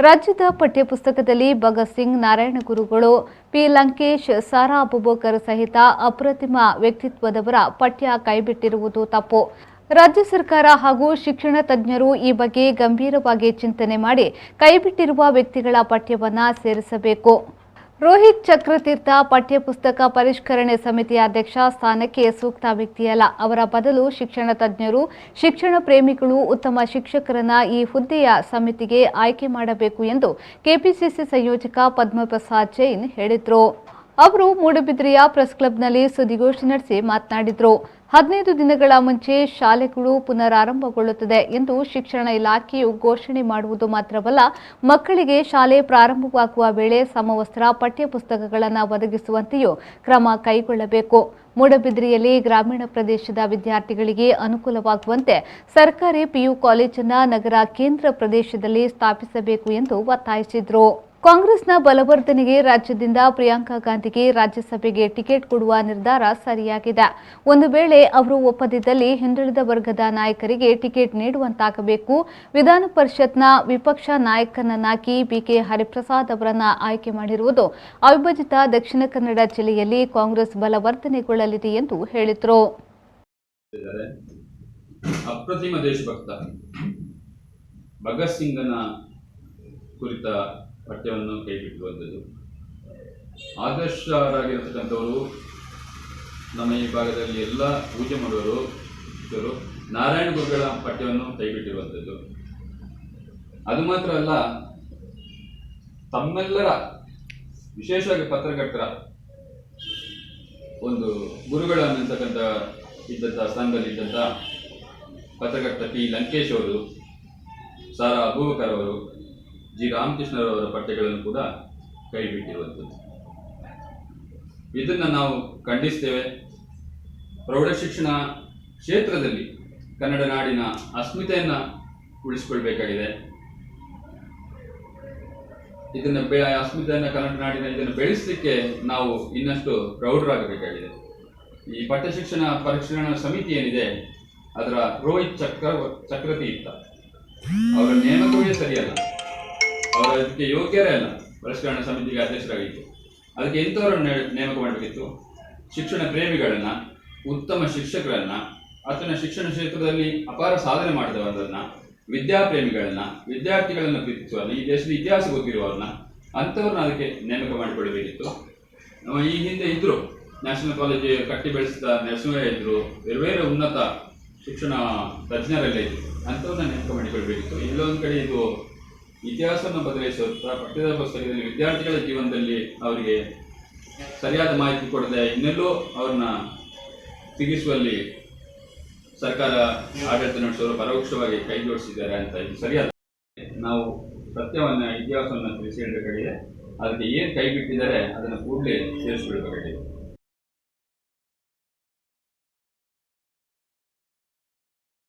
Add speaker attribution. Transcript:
Speaker 1: ರಾಜ್ಯದ ಪಠ್ಯಪುಸ್ತಕದಲ್ಲಿ ಭಗತ್ ಸಿಂಗ್, ನಾರಾಯಣ ಗುರುಗಳು, ಪಿ ಲಂಕೇಶ್, ಸಾರಾ ಅಬೂಬಕರ್ ಸಹಿತ ಅಪ್ರತಿಮ ವ್ಯಕ್ತಿತ್ವದವರ ಪಠ್ಯ ಕೈಬಿಟ್ಟಿರುವುದು ತಪ್ಪು. ರಾಜ್ಯ ಸರ್ಕಾರ ಹಾಗೂ ಶಿಕ್ಷಣ ತಜ್ಞರು ಈ ಬಗ್ಗೆ ಗಂಭೀರವಾಗಿ ಚಿಂತನೆ ಮಾಡಿ ಕೈಬಿಟ್ಟಿರುವ ವ್ಯಕ್ತಿಗಳ ಪಠ್ಯವನ್ನು ಸೇರಿಸಬೇಕು. ರೋಹಿತ್ ಚಕ್ರತೀರ್ಥ ಪಠ್ಯಪುಸ್ತಕ ಪರಿಷ್ಕರಣೆ ಸಮಿತಿಯ ಅಧ್ಯಕ್ಷ ಸ್ಥಾನಕ್ಕೆ ಸೂಕ್ತ ವ್ಯಕ್ತಿಯಲ್ಲ. ಅವರ ಬದಲು ಶಿಕ್ಷಣ ತಜ್ಞರು, ಶಿಕ್ಷಣ ಪ್ರೇಮಿಗಳು, ಉತ್ತಮ ಶಿಕ್ಷಕರನ್ನ ಈ ಹುದ್ದೆಯ ಸಮಿತಿಗೆ ಆಯ್ಕೆ ಮಾಡಬೇಕು ಎಂದು ಕೆಪಿಸಿಸಿ ಸಂಯೋಜಕ ಪದ್ಮಪ್ರಸಾದ್ ಜೈನ್ ಹೇಳಿದರು. ಅವರು ಮೂಡುಬಿದಿರೆಯ ಪ್ರೆಸ್ ಕ್ಲಬ್ನಲ್ಲಿ ಸುದ್ದಿಗೋಷ್ಠಿ ನಡೆಸಿ ಮಾತನಾಡಿದರು. 15 ದಿನಗಳ ಮುಂಚೆ ಶಾಲೆಗಳು ಪುನರಾರಂಭಗೊಳ್ಳುತ್ತದೆ ಎಂದು ಶಿಕ್ಷಣ ಇಲಾಖೆಯು ಘೋಷಣೆ ಮಾಡುವುದು ಮಾತ್ರವಲ್ಲ, ಮಕ್ಕಳಿಗೆ ಶಾಲೆ ಪ್ರಾರಂಭವಾಗುವ ವೇಳೆ ಸಮವಸ್ತ್ರ ಪಠ್ಯಪುಸ್ತಕಗಳನ್ನು ಒದಗಿಸುವಂತೆಯೂ ಕ್ರಮ ಕೈಗೊಳ್ಳಬೇಕು. ಮೂಡುಬಿದಿರೆಯಲ್ಲಿ ಗ್ರಾಮೀಣ ಪ್ರದೇಶದ ವಿದ್ಯಾರ್ಥಿಗಳಿಗೆ ಅನುಕೂಲವಾಗುವಂತೆ ಸರ್ಕಾರಿ ಪಿಯು ಕಾಲೇಜನ್ನು ನಗರ ಕೇಂದ್ರ ಪ್ರದೇಶದಲ್ಲಿ ಸ್ಥಾಪಿಸಬೇಕು ಎಂದು ಒತ್ತಾಯಿಸಿದರು. ಕಾಂಗ್ರೆಸ್ನ ಬಲವರ್ಧನೆಗೆ ರಾಜ್ಯದಿಂದ ಪ್ರಿಯಾಂಕಾ ಗಾಂಧಿಗೆ ರಾಜ್ಯಸಭೆಗೆ ಟಿಕೆಟ್ ಕೊಡುವ ನಿರ್ಧಾರ ಸರಿಯಾಗಿದೆ. ಒಂದು ವೇಳೆ ಅವರು ಒಪ್ಪದಿದ್ದಲ್ಲಿ ಹಿಂದುಳಿದ ವರ್ಗದ ನಾಯಕರಿಗೆ ಟಿಕೆಟ್ ನೀಡುವಂತಾಗಬೇಕು. ವಿಧಾನ ಪರಿಷತ್ನ ವಿಪಕ್ಷ ನಾಯಕನನ್ನಾಗಿ ಬಿಕೆ ಹರಿಪ್ರಸಾದ್ ಅವರನ್ನ ಆಯ್ಕೆ ಮಾಡಿರುವುದು ಅವಿಭಜಿತ ದಕ್ಷಿಣ ಕನ್ನಡ ಜಿಲ್ಲೆಯಲ್ಲಿ ಕಾಂಗ್ರೆಸ್ ಬಲವರ್ಧನೆಗೊಳ್ಳಲಿದೆ ಎಂದು ಹೇಳಿದರು.
Speaker 2: ಅಪ್ರತಿಮ ದೇಶಭಕ್ತ ಭಗತ್ ಸಿಂಗನ ಕುರಿತ ಪಠ್ಯವನ್ನು ಕೈಬಿಟ್ಟಿರುವಂಥದ್ದು. ಆದರ್ಶರಾಗಿರತಕ್ಕಂಥವರು ನಮ್ಮ ಈ ಭಾಗದಲ್ಲಿ ಎಲ್ಲ ಪೂಜೆ ಮಾಡುವವರು ನಾರಾಯಣ ಗುರುಗಳ ಪಠ್ಯವನ್ನು ಕೈಬಿಟ್ಟಿರುವಂಥದ್ದು. ಅದು ಮಾತ್ರ ಅಲ್ಲ, ತಮ್ಮೆಲ್ಲರ ವಿಶೇಷವಾಗಿ ಪತ್ರಕರ್ತರ ಒಂದು ಗುರುಗಳನ್ನತಕ್ಕಂಥ ಇದ್ದಂಥ ಸ್ಥಾನದಲ್ಲಿದ್ದಂಥ ಪತ್ರಕರ್ತ ಪಿ ಲಂಕೇಶ್ ಅವರು, ಸಾರಾ ಅಬೂಬಕರ್ ಅವರು, ಜಿ ರಾಮಕೃಷ್ಣರವರ ಪಠ್ಯಗಳನ್ನು ಕೂಡ ಕೈಬಿಟ್ಟಿರುವಂಥದ್ದು. ಇದನ್ನು ನಾವು ಖಂಡಿಸ್ತೇವೆ. ಪ್ರೌಢಶಿಕ್ಷಣ ಕ್ಷೇತ್ರದಲ್ಲಿ ಕನ್ನಡ ನಾಡಿನ ಅಸ್ಮಿತೆಯನ್ನು ಉಳಿಸಿಕೊಳ್ಬೇಕಾಗಿದೆ. ಅಸ್ಮಿತೆಯನ್ನು ಕನ್ನಡ ನಾಡಿನ ಇದನ್ನು ಬೆಳೆಸಲಿಕ್ಕೆ ನಾವು ಇನ್ನಷ್ಟು ಪ್ರೌಢರಾಗಬೇಕಾಗಿದೆ. ಈ ಪಠ್ಯಶಿಕ್ಷಣ ಪರಿಷ್ಕರಣಾ ಸಮಿತಿ ಏನಿದೆ, ಅದರ ರೋಹಿತ್ ಚಕ್ರತೀರ್ಥ ಅವರ ನೇಮಕವೇ ಸರಿಯಲ್ಲ. ಅವರು ಅದಕ್ಕೆ ಯೋಗ್ಯರೇ ಅಲ್ಲ. ಪರಿಷ್ಕರಣಾ ಸಮಿತಿಗೆ ಅಧ್ಯಕ್ಷರಾಗಿತ್ತು. ಅದಕ್ಕೆ ಎಂಥವರನ್ನು ನೇಮಕ ಮಾಡಬೇಕಿತ್ತು? ಶಿಕ್ಷಣ ಪ್ರೇಮಿಗಳನ್ನ, ಉತ್ತಮ ಶಿಕ್ಷಕರನ್ನ, ಅಥವಾ ಶಿಕ್ಷಣ ಕ್ಷೇತ್ರದಲ್ಲಿ ಅಪಾರ ಸಾಧನೆ ಮಾಡಿದವರನ್ನ, ವಿದ್ಯಾಪ್ರೇಮಿಗಳನ್ನ, ವಿದ್ಯಾರ್ಥಿಗಳನ್ನ ಪ್ರೀತಿಸುವವರನ್ನ, ಈ ದೇಶದ ಇತಿಹಾಸ ಗೊತ್ತಿರುವವರನ್ನ, ಅಂಥವ್ರನ್ನ ಅದಕ್ಕೆ ನೇಮಕ ಮಾಡಿಕೊಳ್ಳಬೇಕಿತ್ತು. ಈ ಹಿಂದೆ ಇದ್ರು, ನ್ಯಾಷನಲ್ ಕಾಲೇಜ್ ಕಟ್ಟಿ ಬೆಳೆಸಿದ ನರಸಿಂಹಯ್ಯ ಇದ್ರು, ಬೇರೆ ಬೇರೆ ಉನ್ನತ ಶಿಕ್ಷಣ ತಜ್ಞರೆಲ್ಲ ಇದ್ರು. ಅಂಥವ್ರನ್ನ ನೇಮಕ ಮಾಡಿಕೊಳ್ಬೇಕಿತ್ತು. ಎಲ್ಲೊಂದು ಕಡೆ ಇದು ಇತಿಹಾಸವನ್ನು ಬದಲಾಯಿಸುವ ಪಠ್ಯದ ಪುಸ್ತಕದಲ್ಲಿ ವಿದ್ಯಾರ್ಥಿಗಳ ಜೀವನದಲ್ಲಿ ಅವರಿಗೆ ಸರಿಯಾದ ಮಾಹಿತಿ ಕೊಡದೆ ಇನ್ನೆಲ್ಲೋ ಅವ್ರನ್ನ ಸಿಗಿಸುವಲ್ಲಿ ಸರ್ಕಾರ ಆಡಳಿತ ನಡೆಸೋರು ಪರೋಕ್ಷವಾಗಿ ಕೈ ಜೋಡಿಸಿದ್ದಾರೆ ಅಂತ ಇದು ಸರಿಯಾದ. ನಾವು ಸತ್ಯವನ್ನು, ಇತಿಹಾಸವನ್ನು ತಿಳಿಸಿ ಹೇಳಬೇಕಾಗಿದೆ. ಅದಕ್ಕೆ ಏನು ಕೈ ಬಿಟ್ಟಿದ್ದಾರೆ ಅದನ್ನು ಕೂಡಲೇ ಸೇರಿಸಿಬಿಡಬೇಕಾಗಿದೆ.